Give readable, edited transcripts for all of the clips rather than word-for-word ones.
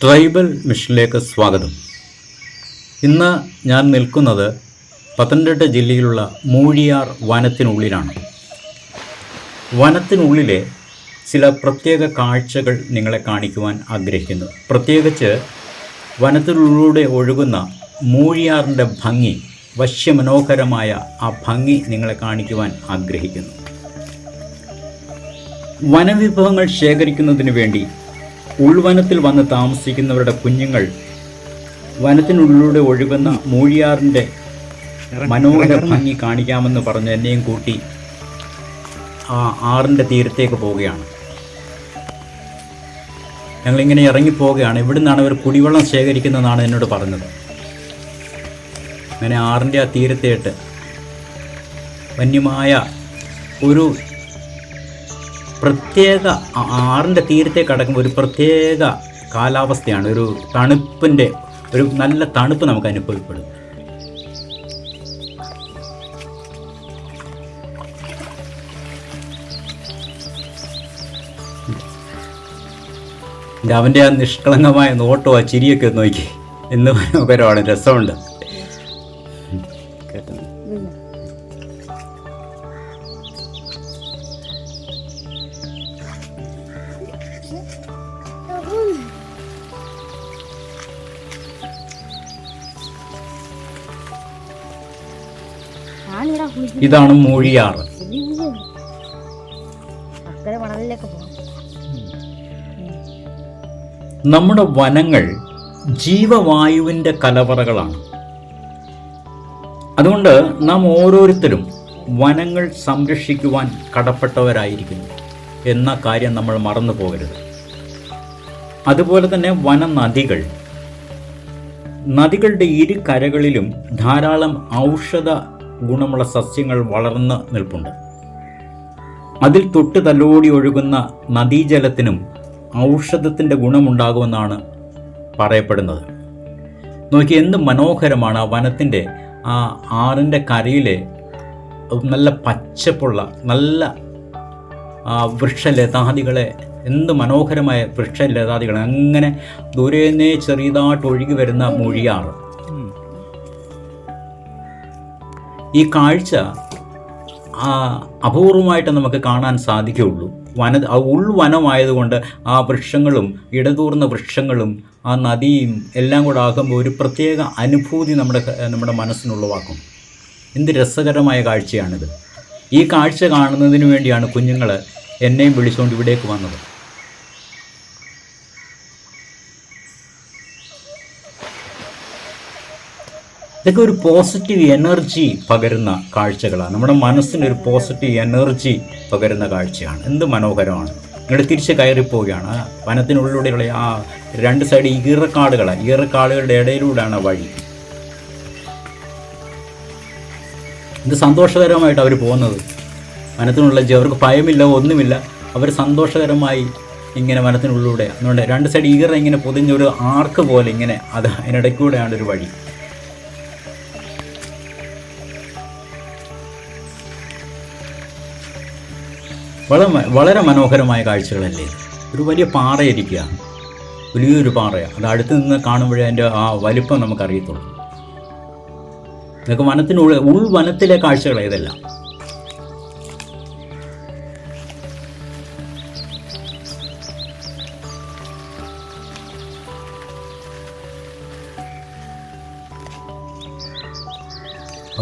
Tribal മിഷനിലേക്ക് സ്വാഗതം. ഇന്ന് ഞാൻ നിൽക്കുന്നത് പത്തനംതിട്ട ജില്ലയിലുള്ള മൂഴിയാർ വനത്തിനുള്ളിലാണ്. വനത്തിനുള്ളിലെ ചില പ്രത്യേക കാഴ്ചകൾ നിങ്ങളെ കാണിക്കുവാൻ ആഗ്രഹിക്കുന്നു. പ്രത്യേകിച്ച് വനത്തിലൂടെ ഒഴുകുന്ന മൂഴിയാറിൻ്റെ ഭംഗി, വശ്യമനോഹരമായ ആ ഭംഗി നിങ്ങളെ കാണിക്കുവാൻ ആഗ്രഹിക്കുന്നു. വനവിഭവങ്ങൾ ശേഖരിക്കുന്നതിന് വേണ്ടി ഉൾവനത്തിൽ വന്ന് താമസിക്കുന്നവരുടെ കുഞ്ഞുങ്ങൾ വനത്തിനുള്ളിലൂടെ ഒഴുകുന്ന മൂഴിയാറിൻ്റെ മനോഹര ഭംഗി കാണിക്കാമെന്ന് പറഞ്ഞ് എന്നെയും കൂട്ടി ആ ആറിൻ്റെ തീരത്തേക്ക് പോവുകയാണ്. ഞങ്ങളിങ്ങനെ ഇറങ്ങിപ്പോവുകയാണ്. ഇവിടെ നിന്നാണ് അവർ കുടിവെള്ളം ശേഖരിക്കുന്നതെന്നാണ് എന്നോട് പറഞ്ഞത്. അങ്ങനെ ആറിൻ്റെ ആ തീരത്തേട്ട് വന്യമായ ഒരു പ്രത്യേക ആറിൻ്റെ തീരത്തേക്ക് കടക്കുമ്പോൾ ഒരു പ്രത്യേക കാലാവസ്ഥയാണ്. ഒരു തണുപ്പിൻ്റെ ഒരു നല്ല തണുപ്പ് നമുക്ക് അനുഭവപ്പെടും. അവൻ്റെ ആ നിഷ്കളങ്കമായ നോട്ടോ ആ ചിരിയൊക്കെ നോക്കി എന്ന് മനോഹരമാണ്, രസമുണ്ട്. ഇതാണ് മൂഴിയാറ്. നമ്മുടെ വനങ്ങൾ ജീവവായുവിൻ്റെ കലവറകളാണ്. അതുകൊണ്ട് നാം ഓരോരുത്തരും വനങ്ങൾ സംരക്ഷിക്കുവാൻ കടപ്പെട്ടവരായിരിക്കുന്നു എന്ന കാര്യം നമ്മൾ മറന്നു പോകരുത്. അതുപോലെ തന്നെ നദികളുടെ ഇരു കരകളിലും ധാരാളം ഔഷധ ഗുണമുള്ള സസ്യങ്ങൾ വളർന്ന് നിൽപ്പുണ്ട്. അതിൽ തൊട്ട് തലോടി ഒഴുകുന്ന നദീജലത്തിനും ഔഷധത്തിൻ്റെ ഗുണമുണ്ടാകുമെന്നാണ് പറയപ്പെടുന്നത്. നോക്കി എന്ത് മനോഹരമാണ് ആ വനത്തിൻ്റെ ആ ആറിൻ്റെ കരയിലെ നല്ല പച്ചപ്പുള്ള നല്ല വൃക്ഷലതാദികളെ, എന്ത് മനോഹരമായ വൃക്ഷലതാദികൾ. അങ്ങനെ ദൂരേന്നേ ചെറിയതായിട്ട് ഒഴുകി വരുന്ന മൂഴിയാറ്. ഈ കാഴ്ച അപൂർവമായിട്ട് നമുക്ക് കാണാൻ സാധിക്കുകയുള്ളൂ. ഉൾവനമായതുകൊണ്ട് ആ വൃക്ഷങ്ങളും ഇടതൂർന്ന വൃക്ഷങ്ങളും ആ നദിയും എല്ലാം കൂടെ ആകുമ്പോൾ ഒരു പ്രത്യേക അനുഭൂതി നമ്മുടെ മനസ്സിനുളവാക്കും. എന്ത് രസകരമായ കാഴ്ചയാണിത്. ഈ കാഴ്ച കാണുന്നതിന് വേണ്ടിയാണ് കുഞ്ഞുങ്ങൾ എന്നെയും വിളിച്ചുകൊണ്ട് ഇവിടേക്ക് വന്നത്. ഇതൊക്കെ ഒരു പോസിറ്റീവ് എനർജി പകരുന്ന കാഴ്ചകളാണ്. നമ്മുടെ മനസ്സിനൊരു പോസിറ്റീവ് എനർജി പകരുന്ന കാഴ്ചയാണ്. എന്ത് മനോഹരമാണ്. നിങ്ങൾ തിരിച്ച് കയറിപ്പോവുകയാണ്. വനത്തിനുള്ളിലൂടെയുള്ള ആ രണ്ട് സൈഡ് ഈറക്കാടുകളുടെ ഇടയിലൂടെയാണ് വഴി. എന്ത് സന്തോഷകരമായിട്ട് അവർ പോകുന്നത്. വനത്തിനുള്ള അവർക്ക് ഭയമില്ല, ഒന്നുമില്ല. അവർ സന്തോഷകരമായി ഇങ്ങനെ വനത്തിനുള്ളിലൂടെ. അതുകൊണ്ട് രണ്ട് സൈഡ് ഇങ്ങനെ പൊതിഞ്ഞൊരു ആർക്ക് പോലെ ഇങ്ങനെ അതിനിടയ്ക്കൂടെയാണ് ഒരു വഴി. വളരെ മനോഹരമായ കാഴ്ചകളല്ലേ. ഒരു വലിയ പാറയിരിക്കുകയാണ്, വലിയൊരു പാറയാണ്. അത് അടുത്ത് നിന്ന് കാണുമ്പോഴേ അതിൻ്റെ ആ വലിപ്പം നമുക്കറിയത്തുള്ളൂ. ഇതൊക്കെ ഉൾവനത്തിലെ കാഴ്ചകളാണ് ഇതെല്ലാം.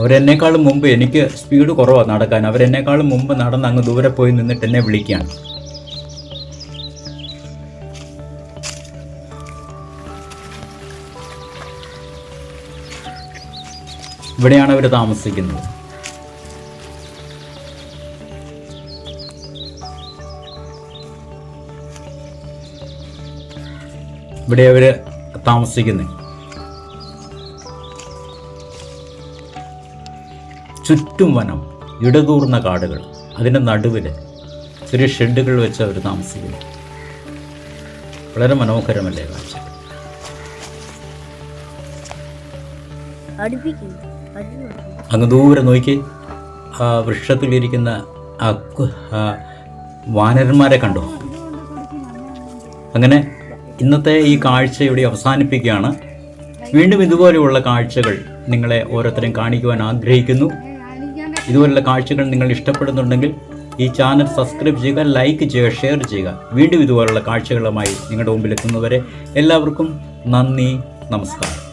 അവരെന്നേക്കാളും മുമ്പ്, എനിക്ക് സ്പീഡ് കുറവാണ് നടക്കാൻ, അവരെന്നേക്കാളും മുമ്പ് നടന്ന് അങ്ങ് ദൂരെ പോയി നിന്നിട്ട് എന്നെ വിളിക്കുകയാണ്. ഇവിടെയാണ് അവർ താമസിക്കുന്നത്. ഇവിടെ അവർ താമസിക്കുന്നത്. ചുറ്റും വനം, ഇടതൂർന്ന കാടുകൾ, അതിൻ്റെ നടുവിൽ ചെറിയ ഷെഡുകൾ വെച്ച് അവർ താമസിക്കുന്നു. വളരെ മനോഹരമല്ലേ കാഴ്ച. അങ്ങ് ദൂരെ നോക്കി ആ വൃക്ഷത്തിലിരിക്കുന്ന വാനരന്മാരെ കണ്ടോ? അങ്ങനെ ഇന്നത്തെ ഈ കാഴ്ച ഇവിടെ അവസാനിപ്പിക്കുകയാണ്. വീണ്ടും ഇതുപോലെയുള്ള കാഴ്ചകൾ നിങ്ങളെ ഓരോരുത്തരെയും കാണിക്കുവാൻ ആഗ്രഹിക്കുന്നു. ഇതുപോലുള്ള കാഴ്ചകൾ നിങ്ങൾ ഇഷ്ടപ്പെടുന്നുണ്ടെങ്കിൽ ഈ ചാനൽ സബ്സ്ക്രൈബ് ചെയ്യുക, ലൈക്ക് ചെയ്യുക, ഷെയർ ചെയ്യുക. വീണ്ടും ഇതുപോലുള്ള കാഴ്ചകളുമായി നിങ്ങളുടെ മുമ്പിൽ എത്തുന്നവരെ എല്ലാവർക്കും നന്ദി, നമസ്കാരം.